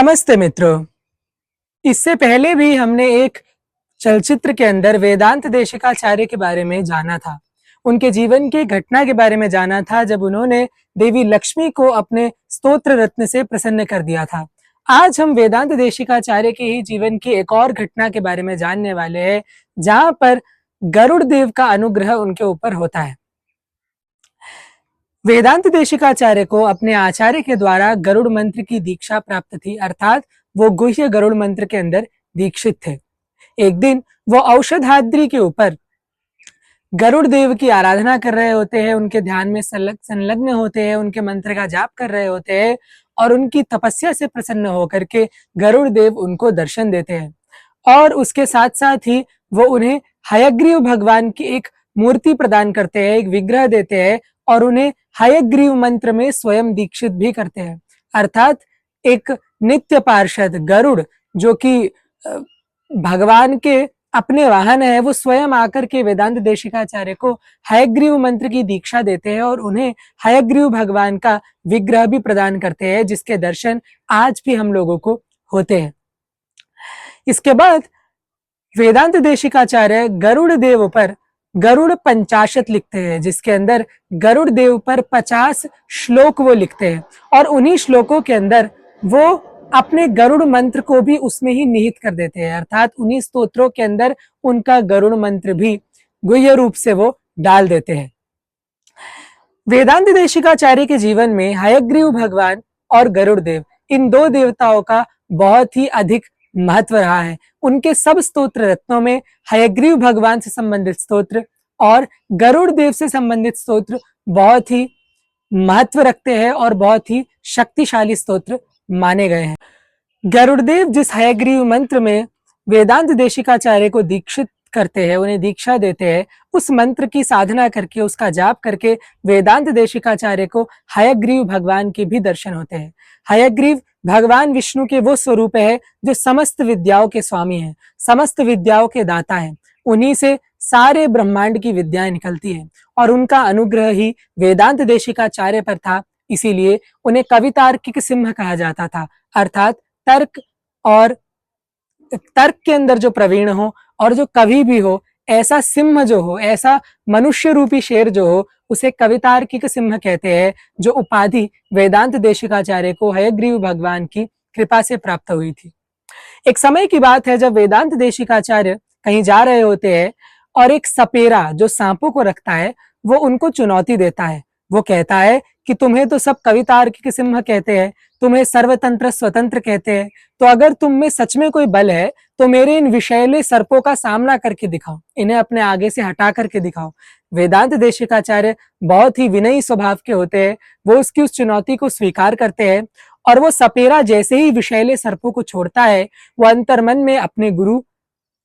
नमस्ते मित्रों। इससे पहले भी हमने एक चलचित्र के अंदर वेदांत देशिकाचार्य के बारे में जाना था। उनके जीवन की घटना के बारे में जाना था जब उन्होंने देवी लक्ष्मी को अपने स्तोत्र रत्न से प्रसन्न कर दिया था। आज हम वेदांत देशिकाचार्य के ही जीवन की एक और घटना के बारे में जानने वाले हैं, जहां पर गरुड़ देव का अनुग्रह उनके ऊपर होता है। वेदांत देशिकाचार्य को अपने आचार्य के द्वारा गरुड़ मंत्र की दीक्षा प्राप्त थी, अर्थात वो गुह्य गरुड़ मंत्र के अंदर दीक्षित थे। एक दिन वो औषधाद्रि के ऊपर गरुड़ देव की आराधना कर रहे होते हैं, उनके ध्यान में संलग्न होते हैं, उनके मंत्र का जाप कर रहे होते हैं और उनकी तपस्या से प्रसन्न होकर के गरुड़ देव उनको दर्शन देते हैं और उसके साथ साथ ही वो उन्हें हयग्रीव भगवान की एक मूर्ति प्रदान करते हैं, एक विग्रह देते हैं और उन्हें हयग्रीव मंत्र में स्वयं दीक्षित भी करते हैं। अर्थात एक नित्य पार्षद गरुड़, जो कि भगवान के अपने वाहन है, वो स्वयं आकर के वेदांत देशिकाचार्य को हयग्रीव मंत्र की दीक्षा देते हैं और उन्हें हयग्रीव भगवान का विग्रह भी प्रदान करते हैं, जिसके दर्शन आज भी हम लोगों को होते हैं। इसके बाद वेदांत देशिकाचार्य गरुड़ देव पर गरुड़ पंचाशत लिखते हैं, जिसके अंदर गरुड़ देव पर 50 श्लोक वो लिखते हैं और उन्हीं श्लोकों के अंदर वो अपने गरुड़ मंत्र को भी उसमें ही निहित कर देते हैं, अर्थात उन्हीं स्तोत्रों के अंदर उनका गरुड़ मंत्र भी गुह्य रूप से वो डाल देते हैं। वेदांत देशिकाचार्य के जीवन में हयग्रीव भगवान और गरुड़ देव, इन दो देवताओं का बहुत ही अधिक महत्व रहा है। उनके सब स्तोत्र रत्नों में हयग्रीव भगवान से संबंधित स्तोत्र और गरुड़ देव से संबंधित स्तोत्र बहुत ही महत्व रखते हैं और बहुत ही शक्तिशाली स्तोत्र माने गए हैं। गरुड़देव जिस हयग्रीव मंत्र में वेदांत देशिकाचार्य को दीक्षित करते हैं, उन्हें दीक्षा देते हैं, उस मंत्र की साधना करके, उसका जाप करके वेदांत देशिकाचार्य को हयग्रीव भगवान के भी दर्शन होते हैं। हयग्रीव भगवान विष्णु के वो स्वरूप है जो समस्त विद्याओं के स्वामी हैं, समस्त विद्याओं के दाता हैं। उन्हीं से सारे ब्रह्मांड की विद्याएं निकलती हैं और उनका अनुग्रह ही वेदांत देशिकाचार्य पर था। इसीलिए उन्हें कवितार्किक सिंह कहा जाता था, अर्थात तर्क के अंदर जो प्रवीण हो और जो कवि भी हो, ऐसा सिंह जो हो, ऐसा मनुष्य रूपी शेर जो हो, उसे कवितार्किक सिंह कहते हैं, जो उपाधि वेदांत देशिकाचार्य को हयग्रीव भगवान की कृपा से प्राप्त हुई थी। एक समय की बात है जब वेदांत देशिकाचार्य कहीं जा रहे होते हैं और एक सपेरा जो सांपों को रखता है, वो उनको चुनौती देता है। वो कहता है कि तुम्हें तो सब कवितार्किक सिंह कहते हैं, तुम्हें सर्वतंत्र स्वतंत्र कहते हैं, तो अगर तुम में सच में कोई बल है तो मेरे इन विषैले सर्पों का सामना करके दिखाओ, इन्हें अपने आगे से हटा करके दिखाओ। वेदांत देशिकाचार्य बहुत ही विनयी स्वभाव के होते हैं, वो उसकी उस चुनौती को स्वीकार करते हैं और वो सपेरा जैसे ही विषैले सर्पों को छोड़ता है, वो अंतर्मन में अपने गुरु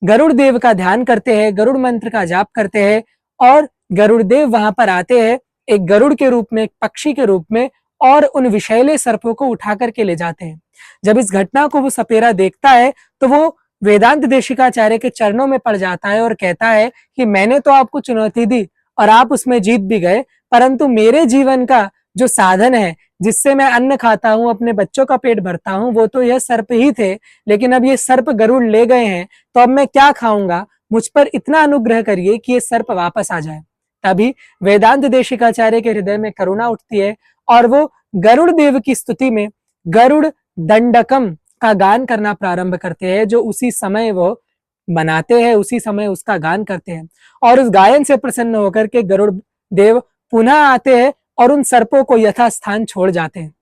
गरुड़ देव का ध्यान करते हैं, गरुड़ मंत्र का जाप करते हैं और गरुड़ देव वहां पर आते हैं एक गरुड़ के रूप में, एक पक्षी के रूप में, और उन विषैले सर्पों को उठा करके ले जाते हैं। जब इस घटना को वो सपेरा देखता है तो वो वेदांत देशिकाचार्य के चरणों में पड़ जाता है और कहता है कि मैंने तो आपको चुनौती दी और आप उसमें जीत भी गए, परंतु मेरे जीवन का जो साधन है, जिससे मैं अन्न खाता हूं, अपने बच्चों का पेट भरता हूं, वो तो यह सर्प ही थे, लेकिन अब ये सर्प गरुड़ ले गए हैं, तो अब मैं क्या खाऊंगा? मुझ पर इतना अनुग्रह करिए कि ये सर्प वापस आ जाए। तभी वेदांत देशिकाचार्य के हृदय में करुणा उठती है और वो गरुड़ देव की स्तुति में गरुड़ दंडकम का गान करना प्रारंभ करते हैं, जो उसी समय वो बनाते हैं, उसी समय उसका गान करते हैं और उस गायन से प्रसन्न होकर के गरुड़ देव पुनः आते हैं और उन सर्पों को यथास्थान छोड़ जाते हैं।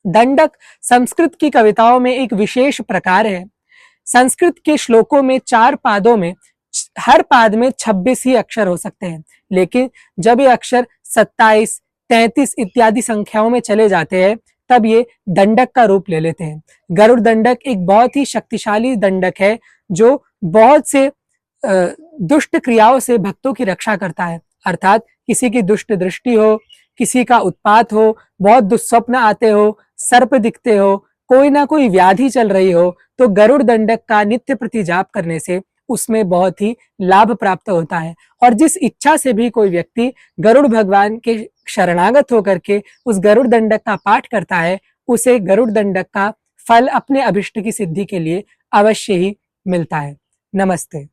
दंडक संस्कृत की कविताओं में एक विशेष प्रकार है। संस्कृत के श्लोकों में 4 पादों में हर पाद में 26 ही अक्षर हो सकते हैं, लेकिन जब ये अक्षर 27, 33 इत्यादि संख्याओं में चले जाते हैं, तब ये दंडक का रूप ले लेते हैं। गरुड़ दंडक एक बहुत ही शक्तिशाली दंडक है, जो बहुत से दुष्ट क्रियाओं से भक्तों की रक्षा करता है, अर्थात किसी की दुष्ट दृष्टि हो, किसी का उत्पात हो, बहुत दुस्वप्न आते हो, सर्प दिखते हो, कोई ना कोई व्याधि चल रही हो, तो गरुड़ दंडक का नित्य प्रति जाप करने से उसमें बहुत ही लाभ प्राप्त होता है। और जिस इच्छा से भी कोई व्यक्ति गरुड़ भगवान के शरणागत होकर के उस गरुड़ दंडक का पाठ करता है, उसे गरुड़ दंडक का फल अपने अभिष्ट की सिद्धि के लिए अवश्य ही मिलता है। नमस्ते।